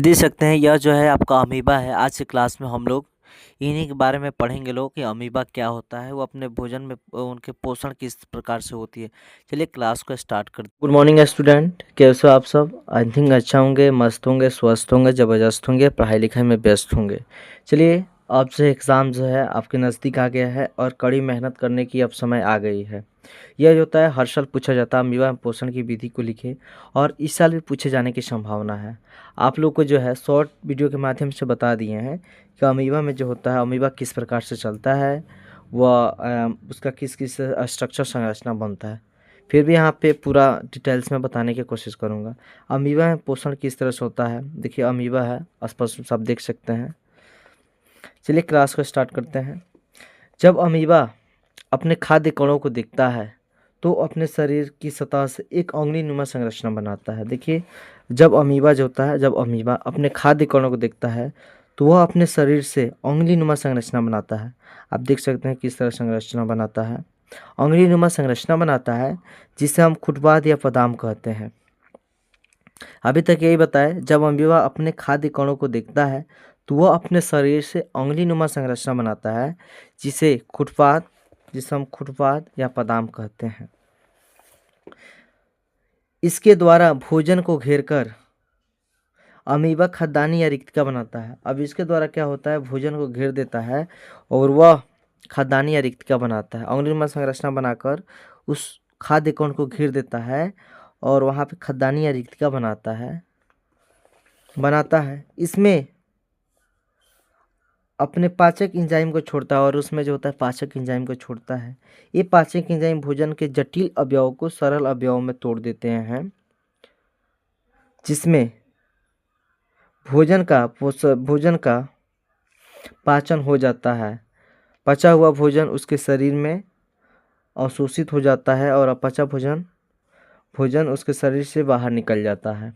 देख सकते हैं यह जो है आपका अमीबा है। आज की क्लास में हम लोग इन्हीं के बारे में पढ़ेंगे लोग कि अमीबा क्या होता है, वो अपने भोजन में उनके पोषण किस प्रकार से होती है। चलिए क्लास को स्टार्ट करते। गुड मॉर्निंग स्टूडेंट, कैसे हो आप सब? आई थिंक अच्छा होंगे, मस्त होंगे, स्वस्थ होंगे, ज़बरदस्त होंगे, पढ़ाई लिखाई में व्यस्त होंगे। चलिए आपसे एग्ज़ाम जो है आपके नज़दीक आ गया है और कड़ी मेहनत करने की अब समय आ गई है। यह जो होता है हर साल पूछा जाता है, अमीबा में पोषण की विधि को लिखे, और इस साल भी पूछे जाने की संभावना है। आप लोग को जो है शॉर्ट वीडियो के माध्यम से बता दिए हैं कि अमीबा में जो होता है, अमीबा किस प्रकार से चलता है, वह उसका किस किस स्ट्रक्चर संरचना बनता है। फिर भी यहाँ पे पूरा डिटेल्स में बताने की कोशिश करूँगा। अमीबा में पोषण किस तरह से होता है, देखिए अमीबा है, स्पष्ट सब देख सकते हैं। चलिए क्लास को स्टार्ट करते हैं। जब अमीबा अपने खाद्य कणों को देखता है तो अपने शरीर की सतह से एक उंगलीनुमा संरचना बनाता है। देखिए जब अमीबा जो होता है, जब अमीबा अपने खाद्य कणों को देखता है तो वह अपने शरीर से उंगलीनुमा संरचना बनाता है। आप देख सकते हैं किस तरह संरचना बनाता है। उंगलीनुमा संरचना बनाता है जिसे हम खुटवाद या पदाम कहते हैं। अभी तक यही बताया, जब अमीबा अपने खाद्य कणों को देखता है तो वह अपने शरीर से उंगलीनुमा संरचना बनाता है जिसे हम खुटवाद या पदाम कहते हैं। इसके द्वारा भोजन को घेरकर अमीबा खाद्यान्य या रिक्तिका बनाता है। अब इसके द्वारा क्या होता है, भोजन को घेर देता है और वह खाद्यान्य या रिक्तिका बनाता है। उंगलीनुमा संरचना बनाकर उस खाद्य कण को घेर देता है और वहाँ पे खाद्यान्य या रिक्तिका बनाता है। इसमें अपने पाचक एंजाइम को छोड़ता है और उसमें जो होता है पाचक एंजाइम को छोड़ता है। ये पाचक एंजाइम भोजन के जटिल अवयवों को सरल अवयवों में तोड़ देते हैं, जिसमें भोजन का पाचन हो जाता है। पचा हुआ भोजन उसके शरीर में अवशोषित हो जाता है और अपचा भोजन उसके शरीर से बाहर निकल जाता है।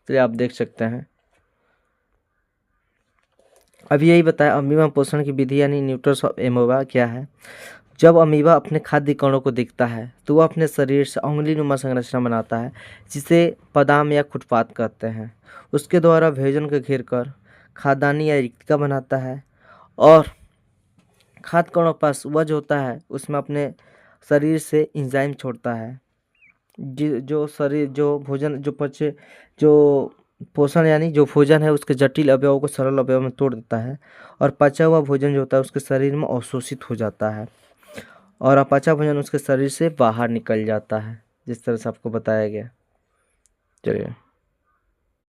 तो आप देख सकते हैं। अभी यही बताया अमीबा पोषण की विधि यानी न्यूट्रस ऑफ अमीबा क्या है। जब अमीबा अपने खाद्य कणों को देखता है तो वह अपने शरीर से उंगलीनुमा संरचना बनाता है जिसे पदाम या खुटपाद कहते हैं। उसके द्वारा भोजन को घेर कर खाद्यान्य या रिक्तिका बनाता है और खाद्य कणों पास वह जो होता है उसमें अपने शरीर से एंजाइम छोड़ता है, जो शरीर जो भोजन जो पचे जो पोषण यानी जो भोजन है उसके जटिल अवयवों को सरल अवयव में तोड़ देता है और पचा हुआ भोजन जो होता है उसके शरीर में अवशोषित हो जाता है और अपचा भोजन उसके शरीर से बाहर निकल जाता है, जिस तरह से आपको बताया गया। चलिए।